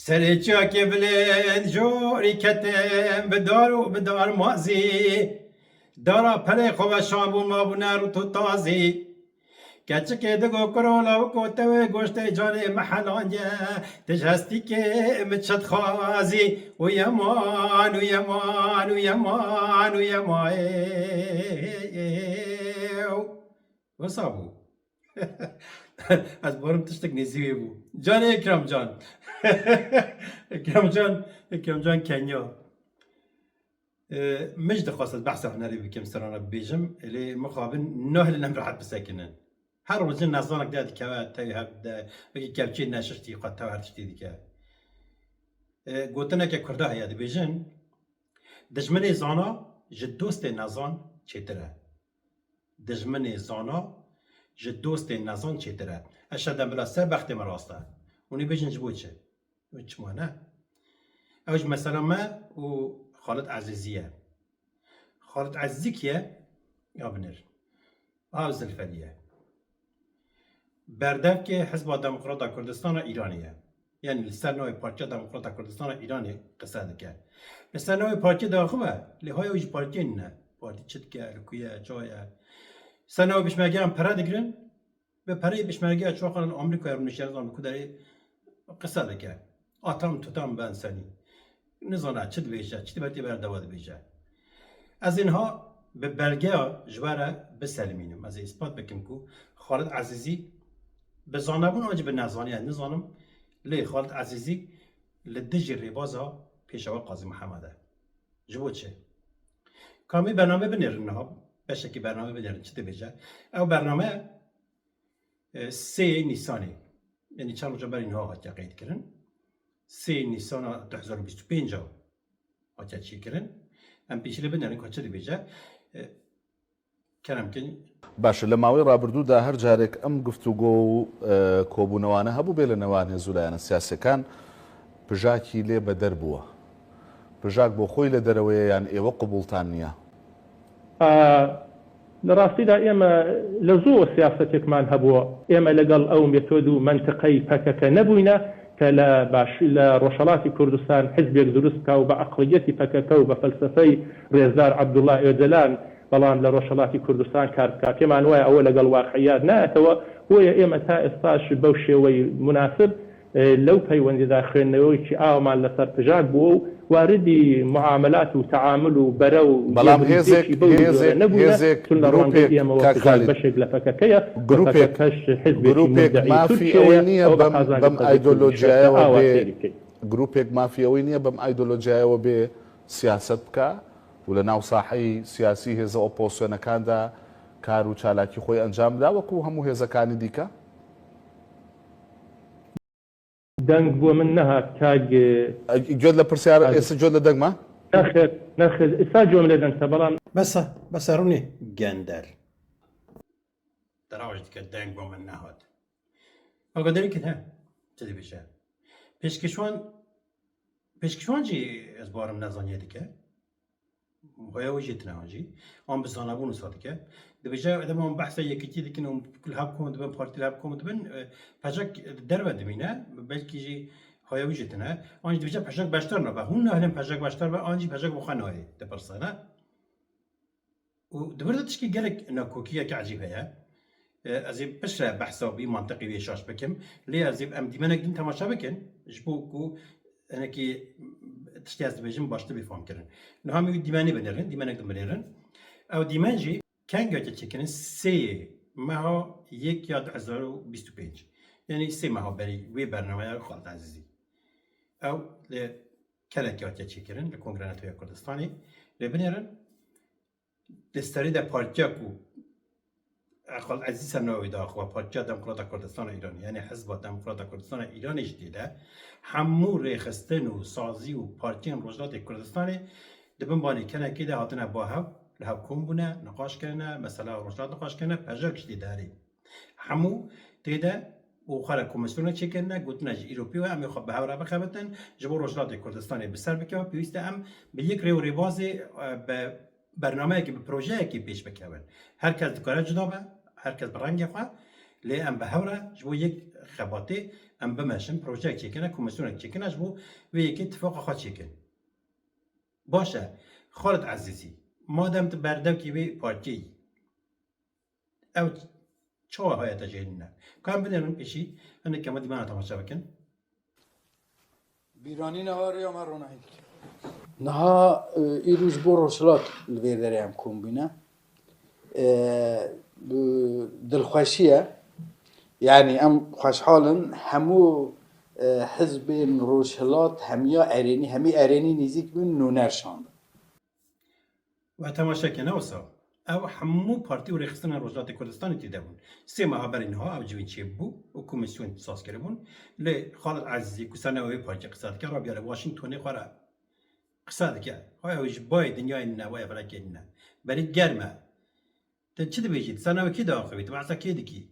سرچا که بلند جوری کتم به دار مازی دارا پره خواه شامبو مابونه رو تو تازی کچه که دگو کرولا و کوتوه گوشت جان محلانجه تجهستی که مچت خوازی و یمان و یمان و یمان و یمان و صابو از بارم تشتک نزیوی بو جان اکرام جان اکرام جان کنیا مش دخواست بحث هنری بکم سرانا بیجم اللي مقابل نهل نمرحت بساكنن هر روز نظانك دادي كوا تاوي هبدا بكي كابتشي ناششتي قد تاو هرتشتي ديكا قوتنا كردها هيا دي بيجن دجمني زانا جدوست نظان چتره دجمني زانا جدوست نظان چتره اشهد بلا سر بخت مراسته وني بيجن جبوچه وچمانه اوج مثلا ما و خالد عزیزیه خالد عزیزی کیه؟ یا بنر آوز الفریه بردف که حزب دموکرات کردستان ایرانیه یعنی لسر نوع پارچه دموکرات کردستان ایرانی قصه دکه لسر نوع پارچه داخوه لیهای اوج پارچه نه پارچه چتکه لکویه جایه سر نوع بشمرگی هم پره دگرن به پره بشمرگی چوخان آمریکا رو نشیرد آمریکا داره قصه دکه آتام توتام بنسانی نزانه چه دویجه چه باید بردواد بیجه از اینها به بلگه جواره بسلمینم از اثبات بکم کو خالد عزیزی به زانبون آنجا به نزانی نزانم لی خالد عزیزی لدجی ریبازا پیشوا قاضی محمده جبو چه کامی برنامه بنیرن ها بشکی برنامه بنیرن چه دویجه او برنامه 3 نیسانی یعنی چند روز بر اینها ها قید کردن 3 نیسان 2025 آتیا چی کردن ام پیشله بنرن که چه دیجا کلام کن باشه لماوی رابردو ده هر جارک ام گفتگو کۆبوونەوانە هەبوو بێ لە نێوان هێزولایەنە سیاسەکان پژاکی لێ بەدەر بووە پژاک بۆ خۆی لە دەرەوەیە یان ئێوە قبوڵتان نییە لە ڕاستیدا ئێمە لە زۆر سیاسەتێکمان هەبووە ئێمە لەگەڵ ئەو مێتۆد و منتقەی پەکەکە نەبووینە کە لە ڕۆژهەڵاتی کوردستان حزبێک دروست بکا و بە عەقڵیەتی پەکەکە و بە فەلسەفەی ڕێزدار عەبدوڵڵا ئۆجەلان بەڵام لە ڕۆژهەڵاتی کوردستان کار بکات پێمان وایە ئەوە لەگەڵ واقعیات نایەتەوە بۆیە ئێمە تا ئێستاش بەو شێوەی مناسب لەو پەیوەندیدا خوێندنەوەیکی ئاومان لەسەر پژاک بووە و واردی معاملات و تعامل و بەرە و بەڵام هێزێک بەشێک لە پەکەکەیە گروپێک مافی ئەوەی نییە بەم ئایدۆلۆژیایەوە بێ گروپێک مافی ئەوەی نییە بەم ئایدۆلۆژیایەوە بێ سیاست بکە و لە ناو ساحەی سیاسی هێزە ئۆپۆسیۆنەکاندا کار و چالاکی خۆی ئەنجام بدا وەکو هەموو هێزەکانی دیکە دەنگ بۆ من نەهات کاگ گوێت لە پرسیارە ئێستا گوێت لە دەنگمە نەخێر ئێستا گوێم لێ دەنگتە بەڵام بەسە ڕوونی گەندەر دەراوەش دیکە دەنگ بۆ من نەهات ئەوگەدەری کرد هە چ دەبێژە پێشکەشوانجی ئەس بارم نەزانیە دیکە هۆیە وەژێ تناوەجی ئەم بزانەبوون و سادەکە دەبێژە ئەدەمەوە بەحسە یەکێتی دکن و کل هەب کۆم دەبن پارتی هەب کۆم دەبن پەژەک دەربە دەبینە بەلکیژی هۆیە وژێ تنە ئەنج دەبێژە پەژەک باشتر نەبە هون نەهلم پەژەک باشتر بە ئەنجی پەژەک بۆ خانەوەی دەپرسەنە و دەبێتە تشکی گەلێک نەکۆکیەکە عەجیب هەیە ئەزێ پشە بەحسەوی منطقی وێ شاش بکەم لێ ئەزێ ئەم دیمەنێک دین تەماشا بکەن ji bo ku hinekî tiştî ez dibêjim baştir bîfamkirin. Niha wî dîmenê binêrin, dîmenek dimilêrin. Ew dîmen jî kengeke çêkirin sêyê meha yek ya 2025. Yani sê meha berî wê bernameya Xalid Ezîzî. Ew li kelekê hatiye çêkirin li Kongreya Netewî Kurdistanê lê binêrin li serî de partiya ku Xalid Ezîzî sernavê daxwe Partiya Demokrata Kurdistana Îranê yani Hizba Demokrata Kurdistana Îranê jî tê de hemû rêxistin û sazî û partiyên Rojhilatê Kurdistanê dibin banî kenekê de hatine bahev li hevkom bûne niqaş kirine mesela Rojhilat niqaş kirine pejek jî tê derê hemû tê de û xwe komisyona çêkirine gotine ji Îropî ve em ê xwe bi hev re bixebitin ji bo Rojhilatê Kurdistanê bi ser bikeve pêwîst e em bi yek rêw rêbazê bi bernameyekî bi projeyekî pêş bikevin herkes dikare cuda be herkes bi rengê xwe lê em bi hev re ji bo yek xebatê ام بمشن پروژه چیکنه کمیسیون چیکنه اش بو و یکی اتفاق خواهد چیکن باشه خالد عزیزی مادام تبردم کی به پارتی او چه های تجهیزنا کام بدنم پیشی انا کم دیمان تماشا بکن بیرانی نهار یا مرونه نها ایروز بروشلات الویدری هم کومبینا دلخوشیه يعني ام خوشحالن همو حزب روشلات همي اريني نزيك من نونرشان و تماشا کنه وسا او همو پارتی و رخصتن روجلات کردستان تیدبون سه ماه بر اینها او جوین چی بو و کمیسیون ساز کربون ل خالد عزیزی کسانه و پارتی قصاد که رابیار واشنگتن خورا قصاد که های اوج بای دنیای نوای فلکینا بری گرمه ته چی دبیجید سنه و کی داخوید واسه کی دکی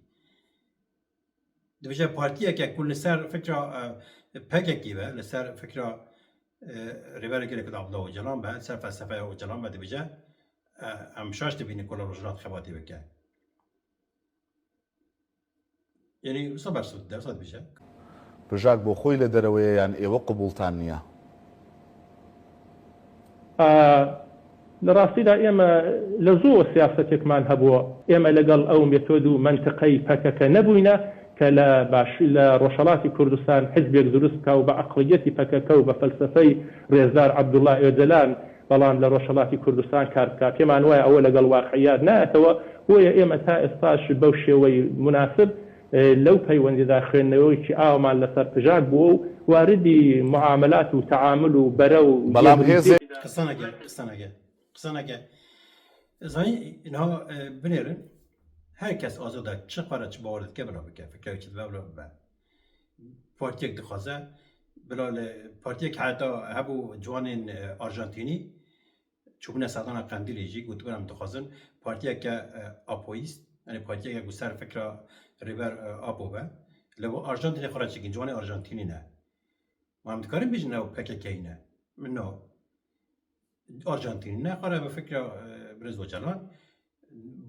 دبیجه پارتیه که کل سر فکر پاکی به لسر فکر ریبر گیره کد عبدالله و جلان به سر فلسفه و جلان به دبیجه امشاش دبینی کل روزنات خواهی بکن یعنی صبر سود ده صد بشه بجاك بو خوي لدروي يعني ايوه قبولتانيا لراستی دا ئێمە لە زۆر سیاسەتێکمان هەبووە ئێمە لەگەڵ ئەو مێتۆد و منتقەی پەکەکە نەبووینە کە لە ڕۆژهەڵاتی کوردستان حزبێک دروست بکە و بە عەقڵیەتی پەکەکە و بە فەلسەفەی ڕێزدار عەبدوڵڵا ئۆجەلان بەڵام لە ڕۆژهەڵاتی کوردستان کار بکات پێمان وایە ئەوە لەگەڵ واقعیات نایەتەوە بۆیە ئێمە تا ئێستاش بەو شێوەی مناسب لەو پەیوەندیدا خوێندنەوەیکی ئاومان لەسەر پژاک بووە و واردی معاملات و تعامل و بەرە و بەڵام هێزێ قسانەکە زانی اینها بنێرن هەر کەس ئازادە چ قارە چ باوەڕێتکە بنا بکە فکرێکی بلا بە پارتیەک دخوازە بلا پارتیەک حتا هەبوو جوانên ئارژەنتینی چوبونە سەردانە قەندیلێژی گوتبوونم دخوازن پارتیەکە ئاپۆیست یعنی پارتیەکە گو سەر فکرە ریبەر ئاپۆ بە لەبۆ ئارژەنتینی خۆرا چێکین جوانی ئارژەنتینی نە وام دکارم بێژن ئەو پەکەکەینە من نۆ ئارژەنتین نەخۆرە بە فکرە برز وەجەلان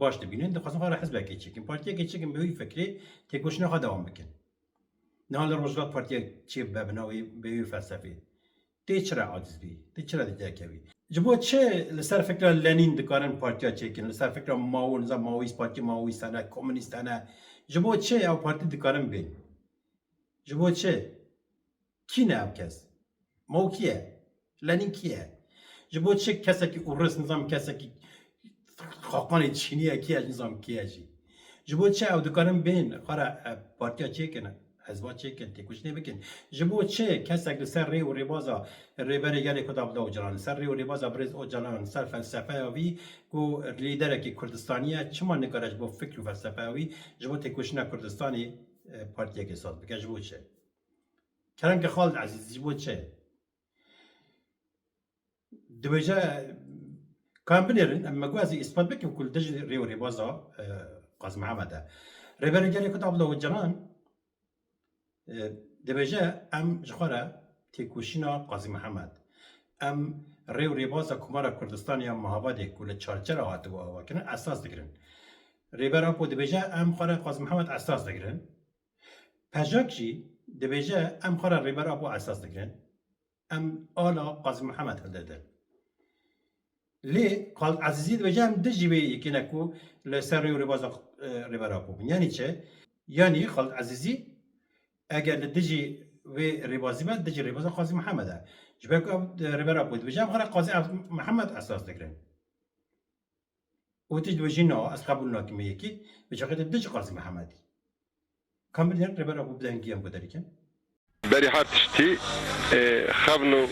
باش دەبینن دەخوازن خۆرا حزبێکی چێکین پارتیەکە چێکن بەوەی فکرێ تێکۆشینە خوا دەوام بکەن نهال لە ڕۆژهەڵات پارتیەک چێ بە بناوی بەوەی فەلسەفێ تێ چرا عاجز بی تێ چرا دەتەکەوی ji bo çi li ser fikra Lenin dikarin partiya çêkin li ser fikra Mao niza Maoîst partî Maoîst hene komünîst hene ji bo çi ew partî dikarin bên ji bo çi kî ne ev kes Mao kî ye Lenin kî ye ji bo çi kesekî ûris nizam kesekî xaqanê Çînî ye kî ye nizam kî ye jî ji bo çi ew dikarin bên xwara partiya çêkin hezba çêkin têkoşînê bikin ji bo çi kesek li ser rê û rêbaza rêberê gelê ku Abdullah Öcalan li ser rê û rêbaza Birêz Öcalan li ser felsefeya wî ku lîderekî Kurdistanî ye çima nikare ji bo fikr û felsefeya wî ji bo têkoşîna Kurdistanê partiyekê saz bike ji bo çi kerem ki Xalid Ezîz ji bo çi dibêje kan binêrin em me guhezî îspat bikin ku li dijî rê û rêbaza Qazim Mehmed e rêberê gelê ku Abdullah Öcalan dibêje em ji xwe re têkoşîna Qazim Mehmed em rê û rêbaza Komara Kurdistaniya Mehabadê ku li çarçera hatibû avakirin esas dikirin rêber Apo dibêje em xwe re Qazim Mehmed esas dikirin pejak jî dibêje em xwe re rêber Apo esas dikirin em ala Qazim Mehmed hildidin lê Xalid Ezîzî dibêje em dijî wê yekîne ku li ser rê û rêbaza rêber Apo bin yanî çi yanî Xalid Ezîzî eger li dijî wê rêbazî be dijî rêbaza Qazim Mehmed e ji ber ku rêber Apo dibêje em xwe re Qazim Mehmed esas dikirin û tî dibêjî na ez qebûl nakim yekî biçaxê dijî Qazim Mehmedî kan bilin rêber Apo bidengiyên ku derîkin berî her tiştî xevn û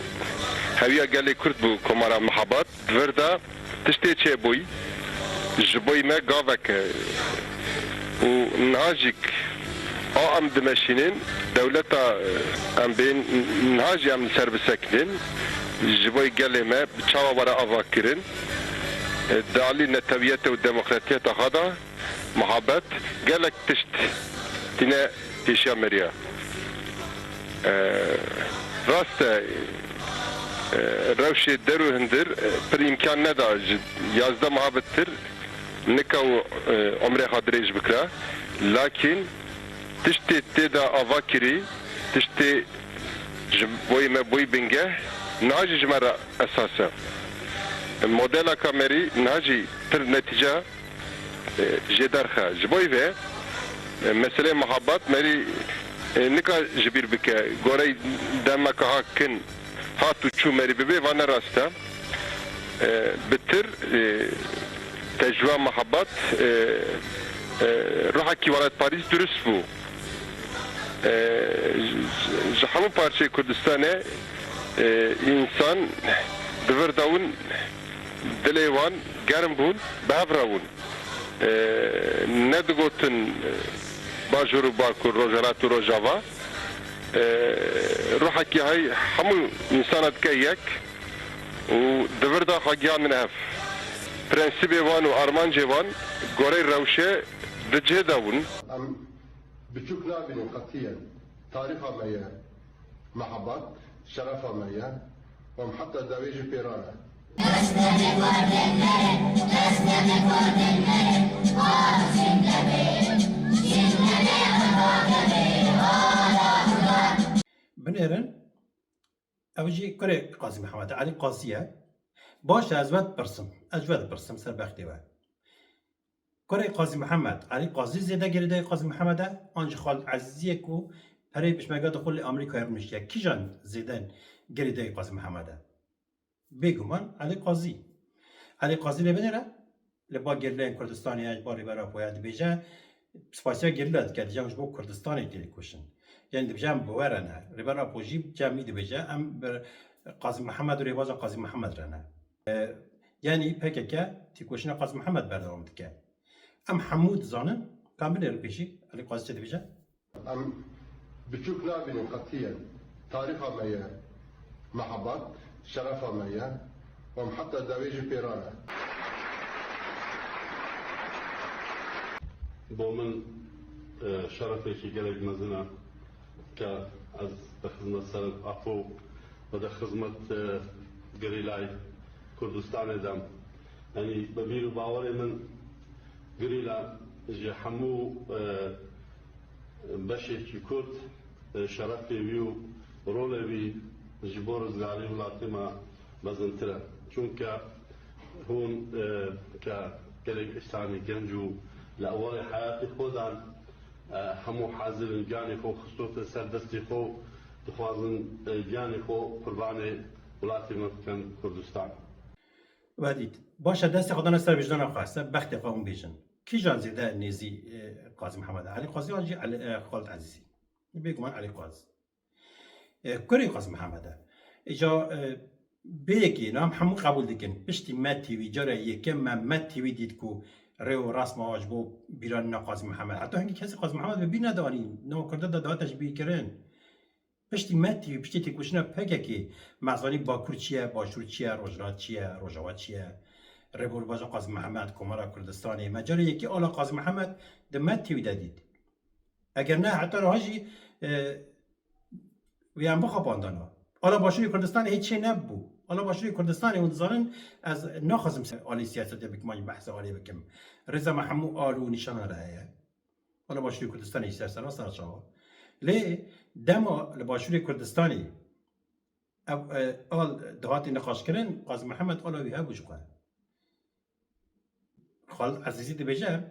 hewiya gelê Kurd bû Komara Mehabat vir de tiştê çêbûyî ji bo me gavek û niha jî a em dimeşînin dewleta em bên niha jî em li ser bisekinin ji bo gelê me bi çawa were ava kirin di alî netewiyetê û demokratiyeta xwe de Mehabet gelek tişt tîne pêşiya meriya rast e rewşê der û hindir pir îmkan neda ji 11 meha tir nika û umrê xwe dirêj bikire lakin tiştê tê de ava kirî تشتي بوي ما بوي بنجه ناجي جمرة أساسا الموديل كاميري ناجي تر نتيجة جدارخة جبوي في مسألة محبات مري نكا جبير بك غوري دمك هاكن هاتو تشو مري ببي وانا راستا بتر تجوا محبات روحا كي ولد باريس درست بو جحمو بارشي كردستانه انسان دور داون دليوان گرم بون بهفراون ندگوتن باجور و باکو روجرات و روجاوا روحا كي هاي همو انسانات كيك و دور دا خاگیان من هف پرنسیب وان و آرمان جوان گوری روشه دجه داون بتشوف نابن قطيا تاريخها ميا محبات شرفها ميا ومحطة داويج بيرانا بنيرن اوجي كوري قاسم محمد علي قاسية باش اجود برسم سر بختيوه كوري قاسم محمد علي قاسي زيدا جريده قاسم محمد انج خالد عزيزيه كو هري بشمگا دخول امريكا يرمش كي جان زيدان جريده قاسم محمد بيگومان علي قاسي لبنره لبا گرلين كردستاني اجباري برا پوياد بيجا سپاسيا گرلات كد جامش بو كردستاني تيليكوشن يعني دبجام بورنا ربنا بوجيب جامي دبجا ام قاسم محمد ريبازا قاسم محمد رنا يعني PKK تيكوشنا قاسم محمد بردوام دكه ام حمود زانن كان بنر بيشي علي قاسي دبجا ام بتشوف نابن قطيا تاريخها ميا محبات شرفها ميا ومحطة داويج بيرانا بومن شرفي شي قلق مزنا كأز بخزمة سرد أفو وده خزمة قريلاي كردستان دم يعني ببيرو باوري من قريلا جي حمو بشي كرد شرفي بيو رولي بي جبور زغالي ولاتما بزنترا چونك هون كقلق اشتاني جنجو لأول حياتي خودان همو حاضر جاني خو خصوصا سردستي خو دخوازن جاني خو قرباني ولاتي مكان كردستان وديت باشا دست خدانا سر وجدان خاصه بخت قوم بيجن كي جان زيدا نيزي قاسم محمد علي قاسي واجي علي خالد عزيزي بيكمان علي قاسي كوري قاسم محمد اجا بيكي نام حمو قبول دكن بشتي ماتي وي جرا يكم ماتي وي ديدكو ريو راس ما واجبو بيران قاسم محمد حتى هنگي كسي قاسم محمد ببين نداني نو كرده دا تشبيه كرن بشتي ماتي بشتي تكوشنا PKK مزاني باكور چيه باشور چيه روجرات چيه روجاوات چيه ريبول بازا قاسم محمد كمارا كردستاني مجال يكي آلا قاسم محمد ده ماتي وي داديد اگر نه حتى راهجي ويان بخاباندانا آلا باشوری کردستان هیچ چی نبود. آلا باشوری کردستان اون زارن از نخازم آلی سیاست بکمانی بحث آلی بکم. رضا محمود آلو نشان راهیه. آلا باشوری کردستان هیچ سر راست نشوا. لی دما لباشوری کردستانی آل دهاتی نقاش کردن قاسم محمد آلا ویها بوجوکه. خالد عزیزی دبیجه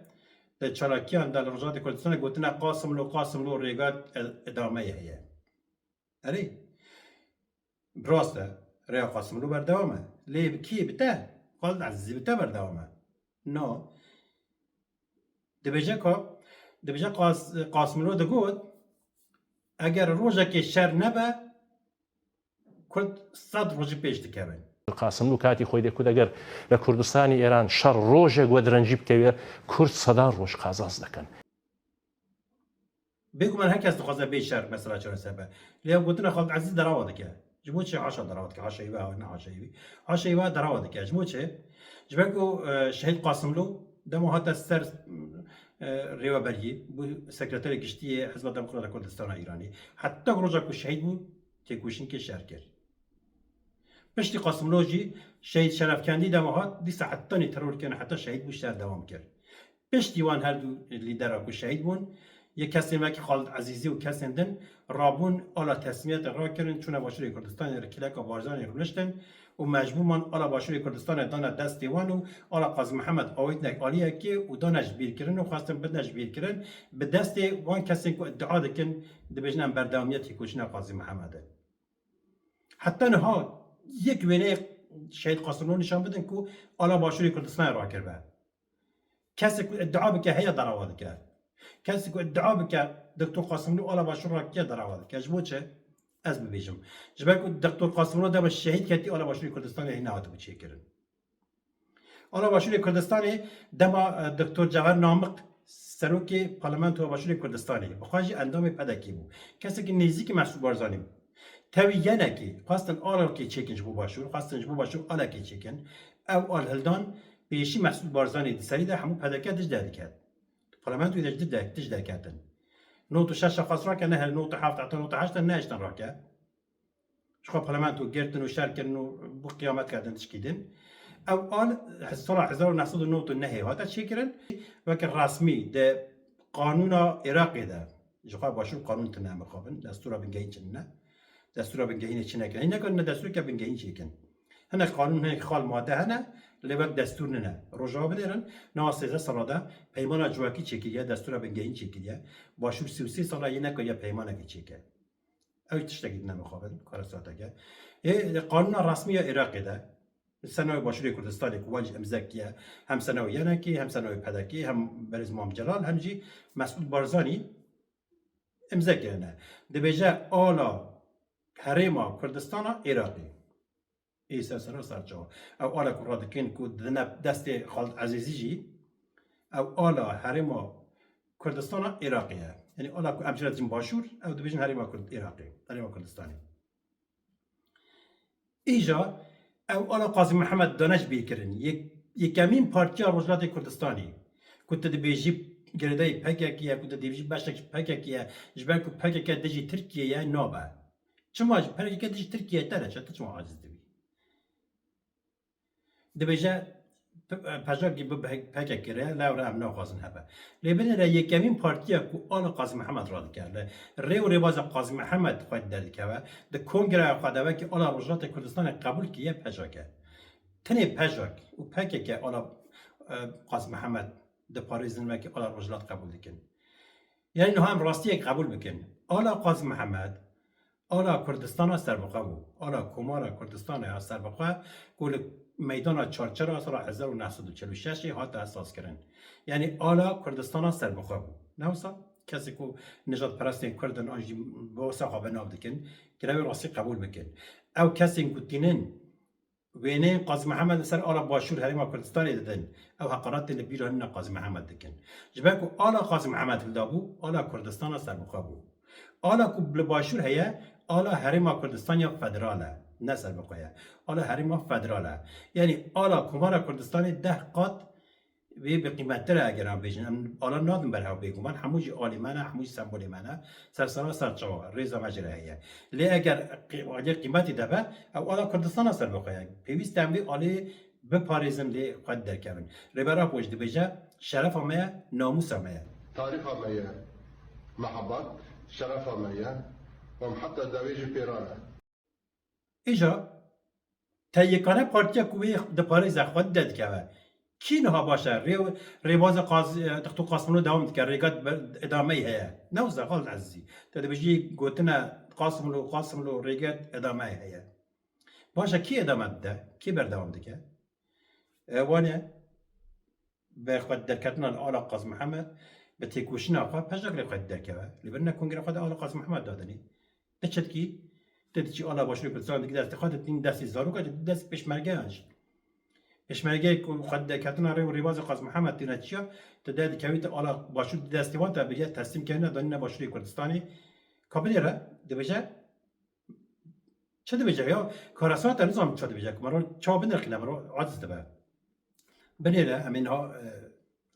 در چالاکیان در رجات کردستان گوتنا قاسم لو ریگات ادامه هیه. اری براسته ریا قاسم لو بردوامه لی کی بته خالد عزیزی بته بردوامه نه دبیجه قاسم لو دگود اگر روزه که شر نبه کرد 100 روزی پیش دکبن قاسم لو کاتی خوی دکود اگر لکردستانی ایران شر روزه گودرنجی بکوی کرد 100 روز قازاز دکن بگو من هر کس دخواسته بیشتر مثلا چرا سبب لیا گفتن خالد عزیز دراوده که جمعه چه عاشق دراوده که عاشقی و نه عاشقی و دراوده که جمعه چه جمعه شهید قاسم لو دم هات سر ریوا بریه بو سکرتر کشتی حزب دموکرات کردستان ایرانی حتی روزا که شهید بود تکوشین که شهر کرد پشتی قاسم لو جی شهید شرفکندی دم هات دی حتی نترور کنه حتی شهید بود شهر دوام کرد پشتی وان هر دو لیدر که شهید بون یک کسی ما که خالد عزیزی و کسی دن رابون آلا تصمیت را کردن چون باشوری کردستان رکلک و بارزانی رونشتن و مجبور من آلا باشوری کردستان دانه دست دیوان و آلا قاضی محمد آوید نک آلیه که و دانش بیر کردن و خواستن بدنش بیر کردن به دست وان کسی که ادعا دکن دبیجنن بردامیتی کشنا قاضی محمده حتی نها یک وینه شهید قاسم نشان بدن که آلا باشوری کردستان را کرده کسی که ادعا بکه هیا دراواد کرد کسی که ادعا بکه دکتر قاسم نو آلا باشور را که دراواد کرد جبو چه از ببیجم جبه که دکتر قاسم نو دم شهید کردی آلا باشوری کردستان هی نهات بچه کردن آلا باشوری کردستان دم دکتر جوهر نامق سروک پارلمان آلا باشوری کردستانی بخواهی اندام پدکی بود کسی که نزدیک محسوب بارزانی بود توی یه کی خواستن آلا کی چکن جبو باشور خواستن جبو باشور آلا کی چکن او آل هلدان بیشی محسوب بارزانی سری ده همون پدکه دش داری کرد پارلمان توی دش داری کردن نوت شش خاص را کنه هل نوت هفت عطا نوت هشت نه اشتن را کرد شخو پارلمان تو گرتن و شرکن و بو قیامت کردن تشکیدن او آل سال 1909 نه هاتا چیکرن وقت رسمی ده قانون عراقی ده جواب باشون قانون تنام خوابن دستور بنگهین چنه دستور بنگهین چنه کنه نه کنه دستور که بنگهین چیکن هنه قانون هنه خال ماده هنه لبک دستور نه رجوع بدرن نه 13 سال ده پیمان جواکی چکیه دستور بنگهین چکیه باشور 33 سال یه نکه یا پیمانه کی چکه اوی تشتگید نمیخوابن کار ساعته قانون رسمی عراقی ده سنوی باشوری کردستانی که واجه امزاکیه هم سنوی ینکی هم سنوی پدکی هم برز مام جلال هم جی مسعود بارزانی امزاکیه نه دبیجه آلا حریما کردستان عراقی ایسا سر سرچه او آلا کرادکین که دست خالد عزیزی جی او آلا حریما کردستان عراقیه یعنی آلا که امجرد جیم باشور او دبیجن حریما عراقی حریما کردستانی ایجا او آلا قاضی محمد دانش بیکرن یکمین پارتیا روجلات کردستانی کت دبیجی گردای پککیه کت دبیجی باشک پککیه جبر کو پککیه دجی ترکیه نابه چما پککیه دجی ترکیه تره چطور چما عاجز دبی دبیجه پجاکی به پککیه لاور ام ناقازن هبه لیبن را یکمین پارتیا کو آلا قاضی محمد راد کرده ریو ریواز قاضی محمد خواهد داد که د کنگره خواهد که آلا روجلات کردستان قبول کیه پجاکه تنی پجاک و پککیه آلا قاضی محمد د پاریزن و که آلا روجلات قبول کن یعنی نه هم راستی قبول بکن آلا قاضی محمد آلا کردستان سربقه بود آلا کمارا کردستان سربقه کل میدان چارچرا سال 1946 هات اساس کردن یعنی آلا کردستان سربقه بود نه وسا کسی که نجات پرستین کردن آنجی با صاحب ناب دکن که روی راستی قبول بکن او کسی که تینن وینه قاضی محمد سر آلا باشور حریم کردستانی دادن او حقارات اللي بیرون قاضی محمد دکن جبه که آلا قاضی محمد دابو آلا کردستان سربقه بود آلا که باشور هیا آلا حریم کردستان یا فدراله نه سربقه آلا حریم فدراله یعنی آلا کمارا کردستان 10 قط وی به قیمت تر اگر هم بیشن آلا نادم بر ها بگم من هموجی عالی منه هموجی سمبولی منه سرسرا سرچوا ریزا مجره هیه لی اگر قیمتی دبه او آلا کردستان سربقه پیوست تنبی آلی به پاریزم لی قد در کردن ریبرا پوشت بیجه شرف همه ناموس همه تاریخ همه محبت شرف همه و حتی دویج پیرانه ایجا تاییکانه پارتیا کوی د پاریز خود داد که کی نه باشه ریواز قاضی دکتر قاسملو دوام کرد ریگات ادامه هیا نه وزا خالد عزیزی تا بجی گوتنا قاسملو ریگات ادامه هیا باشه کی ادامه ده کی بردوام ده که وانه به خود درکتن آلا قاضی محمد به تکوشنا خود پجاک خود درکه لیبرنا کنگره خود آلا قاضی محمد دادنی ده چت کی تدیچی آلا باشوری کردستان دیگه دست خودت این دستی زارو که دست پشمرگه هنش پشمرگه که خود کتنا ریواز قاضی محمد دینا چیا تداد کویت آلا باشور دستیوان تا بجه تسلیم کنه دانی باشوری کردستانی کابلی را دبیجه چه دبیجه یا کاراسان تا نظام چه دبیجه که مرا چا بنرخی نمرو عادز دبه بنیره امین ها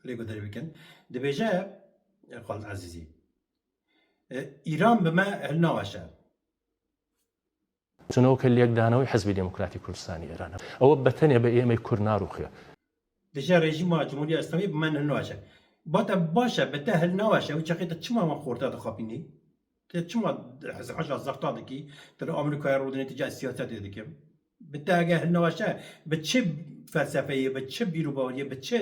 لیگو داری بکن دبیجه خالد عزیزی ایران به ما هل نواشه تنو كل يقدانوي حزب ديمقراطي كردستاني إيران أو بتني بأيام كورنار وخيا دجا رژیم جمهوری اسلامی به من نواشه باتا باشه بتهل نواشه وشقيت چما ما خورتا دخابيني چما حاجه زغطا دكي ترى امريكا رودني تجاه السياسات دكي بتاجه نواشه بتشي فلسفيه بتشي بيروباوليه بتشي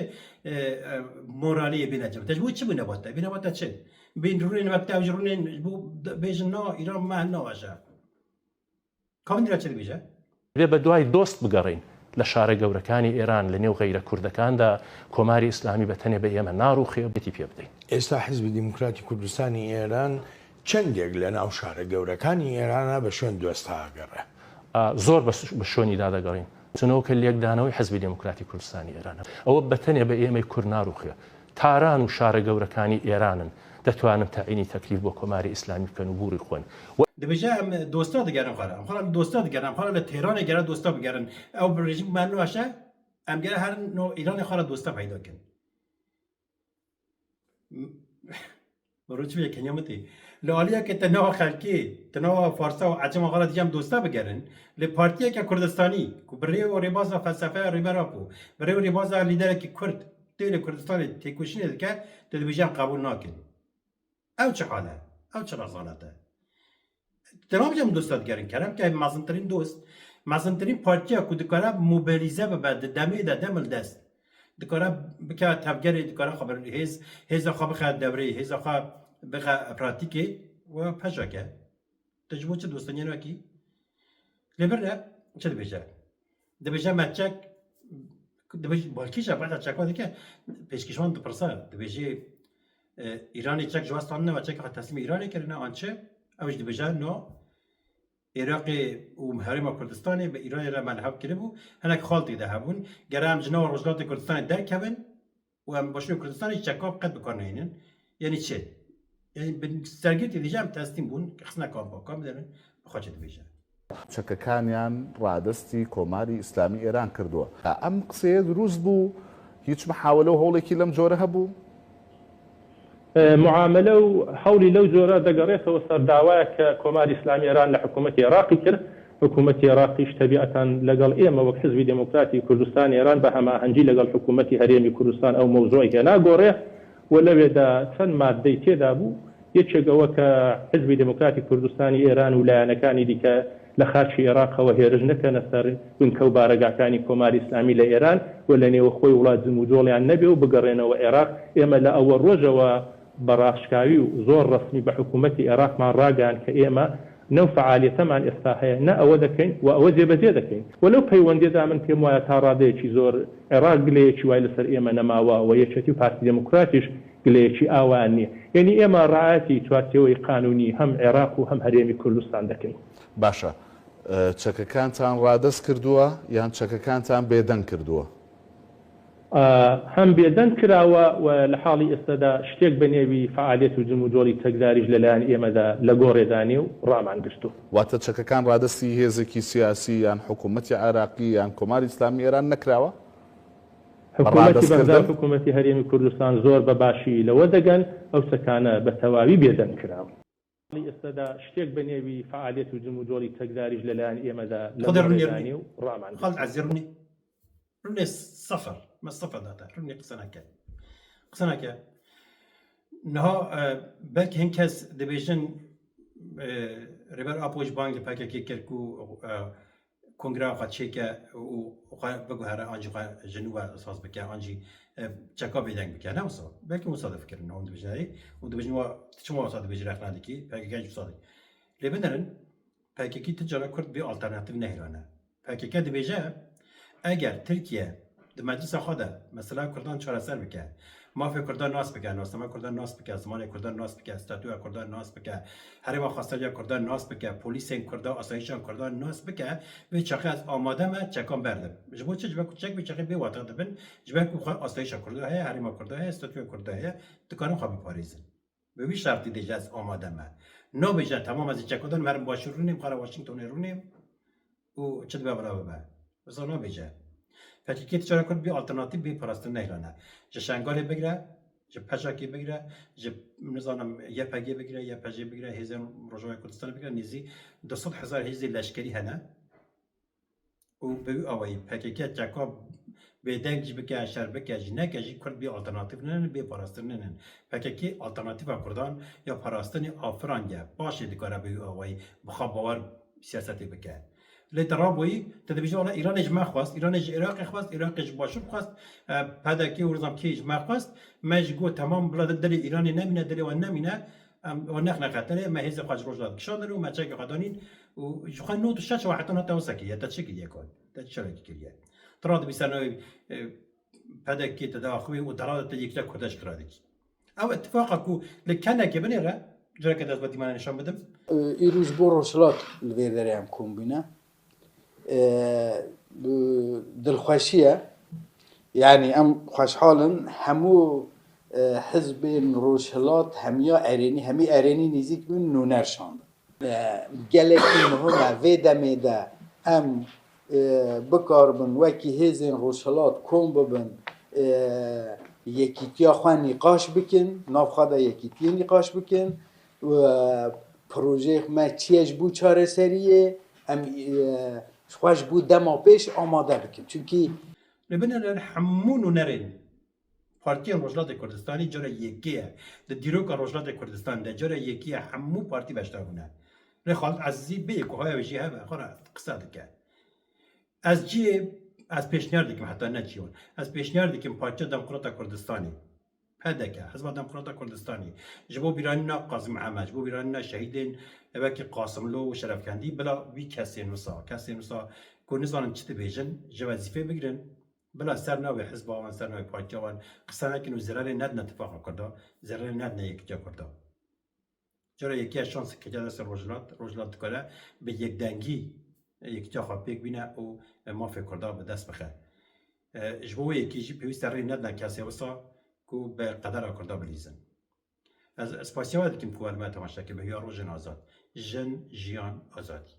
موراليه بينجم تجبو تشي بينباتا تشي بين رونين مكتب جرونين بو بيجنا ايران ما نواشه كم درا چه بيجه بێ بە دوای دۆست بگەڕین لە شارە گەورەکانی ئێران لە نێو غەیرە کوردەکاندا کۆماری ئیسلامی بەتەنێ بە ئێمە ناڕوخێ بێتی پێ بدەین. ئێستا حیزبی دیموکراتی کوردستانی ئێران چەندێک لە ناو شارە گەورەکانی ئێرانە بە شوێن دۆستاگەڕێ. زۆر بە شوێنی دادەگەڕین چنەوەکە لێکدانەوەی حیزبی دیموکراتی کوردستانی ئێرانە ئەوە بەتەنێ بە ئێمەی کورد ناڕوخێ تاران و شارە گەورەکانی ئێرانن دەتوانن تاعینی تەکلیف بۆ کۆماری ئیسلامی بکەن و بووری خۆن. دبیجه ام دوستا دگرم خاله ام خاله دوستا دگرم ام خاله تهران گره دوستا بگرن او رژیم منو باشه ام گره هر نوع ایران خاله دوستا پیدا کن بروچ به کنیامتی لالیا که تنها خلکی تنها فارسا و عجم خاله دیگه هم دوستا بگرن ل پارتیه که کردستانی کو بری و ریباز فلسفه ریبراپو بری و ریباز لیدر که کرد دل کردستان تکوشینه که دبیجه قبول نکن او چه حاله او چه رزانته تمام جم دوستات گرین کردم که مازنترین دوست مازنترین پارتیا که دکاره موبیلیزه به دمی دمل دست دکاره بکه تبگری دکاره خبر هیز خواب خد دوری هیز خواب بخا پراتیکی و پجا که تجربه چه دوستانی رو کی لبرده چه دبیجه مچک دبیجه بالکیش بعد چکا که پیشکشوان دو پرسا دبیجه ایرانی چک جواستان نه و چک تسلیم ایرانی کردن آنچه اوش دبیجه نو عراق و حرم کردستان به ایران را منحب کرده بود هنگ خالتی ده هبون گرام جناب روزگارت کردستان درک هبن و هم باشون کردستان چکاب قد بکنه اینن یعنی چه یعنی به سرگیت دیگه هم تستیم بون که خصنا کام با کام دارن بخواد دبیجه چەکەکانیان ڕادستی کۆماری ئیسلامی ئێران کردووە ئەم قسەیە دروست بوو هیچ محاولە و هەوڵێکی لەم جۆرە هەبوو معاملە و هەوڵی لەو جۆرە دەگەڕێتەوە سەر داوایە کە کۆماری ئیسلامی ئێران لە حکوومەتی عێراقی کرد حکوومەتی عێراقیش تەبیعەتەن لەگەڵ ئێمە وەک حزبی دموکراتی کوردستانی ئێران بە هەماهەنگی لەگەڵ حکوومەتی هەرێمی کوردستان ئەو مەوزوعی هێنا گۆڕێ و لەوێدا چەند مادەی تێدا بوو یەکێکەوە کە حزبی دموکراتی کوردستانی ئێران و لایەنەکانی دیکە لە خاچی عێراقەوە هێرش نەکەنە سەر بنکە و بارەگاکانی کۆماری ئیسلامی لە ئێران و لە نێوە خۆی وڵات جموجۆڵیان نەبێ و بگەڕێنەوە عێراق ئێمە لە ئەوە ڕۆژەوە بەڕاشکاوی و زۆر ڕسمی بە حکوومەتی عێراقمان ڕاگەیان کە ئێمە نەو فعالیەتەمان ئێستا هەیە نە ئەوە دەکەین و ئەوە جێبەجێ دەکەین و لەو پەیوەندێدا من پێم وایە تا ڕادەیەکی زۆر عێراق گلەیەکی وای لەسەر ئێمە نەماوە و یەکێتی و پارتی دموکراتیش گلەیەکی ئاوان نییە یعنی ئێمە ڕایەتی چوارچێوەی قانونی هەم عێراق و هەم هەرێمی کوردستان دەکەین. باشە چەکەکانتان ڕادەست کردووە یان چەکەکانتان بێدەنگ کردووە هەم بێدەنگ کراوە و لە حاڵی ئێستادا شتێک بە نێوی فعالیەت و جموجۆڵی تەکداریش لەلایەن ئێمەدا لە گۆڕێدانی و ڕامان گرتو واتە چەکەکان ڕادەستی هێزێکی سیاسی یان حکوومەتی عێراقی یان کۆماری ئیسلامی ئێران نەکراوە حکوومەتی بەغداد حکوومەتی هەرێمی کوردستان زۆر بەباشی لەوە دەگەن ئەو چەکانە بە تەواوی بێدەنگ کراوە ئێستادا شتێک بە نێوی فعالیەت و جموجۆڵی تەکداریش لەلایەن ئێمەدا لە گۆڕێدانی و ڕامان خالد عزیرنی روني صفر ما الصفر داتا روني قصناك نها بلك هنكس دبيجن ريبر ابوش بانك باكا كيكركو كونغرا خاتشيكا و بقو هرا انجي جنوب اساس بكا انجي تشاكا بيدنگ بكا نوصل بلكي مصادف فكر انه دبيجناي ودبيجنوا تشمو صاد بيجي رخنا ديكي باكا كاج صادي لبنرن باكا كي تجارة كرد بي الترناتيف نهرانا باكا كا دبيجا اگر ترکیه در مجلس خود مثلا کردان چهارسر بکه مافیا کردان ناس بکه ناسنامه کردان ناس بکه زمان کردان ناس بکه استاتویا کردان ناس بکه حریم خواستگی کردان ناس بکه پلیس کردان آسایشان کردان ناس بکه و چقدر از آماده ما چکان بردم جبو چه جبو چک به چقدر به واتق دبن جبو خو آسایش کردان هست حریم کردان هست استاتویا کردان هست دکانم خواب پاریزن به وی شرطی دیگه از آماده ما نو بجا تمام از چکودان مرم باشورونیم قرار واشنگتن رونیم و چه به برابر به بزنا بجا فکر چرا کنه بی آلترناتیو بی پراستن نهرانه جه شنگالی بگیره جه پشاکی بگیره جه نظام یه پگی بگیره یه پجی بگیره هزار رجوع کردستان بگیره نیزی 200,000 هزار لشکری هنه و به آوایی پکیکه جکا به دنگ جی بکه شر بکه جی نکه جی کرد بی آلترناتیو نن بی پاراستن نن فکر آلترناتیو کردان یا پاراستن آفرانگه باشه دیگاره به آوای بخواب باور سیاستی بکه لی ترابوی تدبیج والا ایران اجماع خواست ایران عراق خواست عراق باشو خواست پدا کی ورزم کی اجماع خواست مجگو تمام بلاد دل ایران نمینه دل و نمینه و نخنا قتله ما هیز خواج روزات کشان رو ما چه قدانین و جوخان نوت شش واحد انا توسكي يا تشكي يكون تشرك كليه تراد بسنه پدا کی تداخوی و دراد تجیک کردش کردی او اتفاقا لکنه که بنیره جرا که دست بدی من نشان بدم ایروز برو سلات الویدری هم کومبینه دلخوشیه يعني ام خوشحالن همو حزب روشلات همیا همی ارینی نزیک من نونرشان گلکی مهمه وی دمه ده ام بکار بن وکی هزین روشلات کن ببن یکیتیا خواه نقاش بکن نافخواده یکیتیا نقاش بکن و پروژه ما چیش بو چاره سریه ام خوش بو دما پیش آماده بکن چونکی لبنان همون نرین پارتی روجلات کردستانی جرا یکیه ده دیروک روجلات کردستان ده جرا یکیه همو پارتی بشتابونه رخالت عزیزی به کوهای وجی ها خورا قصه که از جی از پیشنهاد دکم حتی نچیون از پیشنهاد دکم پارتی دموکرات کردستانی هذا که حزب دموکرات کردستانی جبو بیراننا قاسم محمد جبو بیراننا شهیدین وکی قاسم لو و شرفکندی بلا وی کسی نوسا کنیزانم چت بیجن جوازیفه بگیرن بلا سرناوی حزب آوان سرناوی پارتی آوان قصه نکنو زرار ند نتفاق کرده زرار ند نیکجا کرده چرا یکی از شانس که جلسه روجلات کنه به یک دنگی یک جا خواب پیک بینه و ما فکر کرده به دست بخه جبوه یکی جی پیوست ری ند نکسی وسا کو به قدر کرده بلیزن از اسپاسیال دکیم کو علمه تماشا که به یا روژن آزاد جن جیان آزادی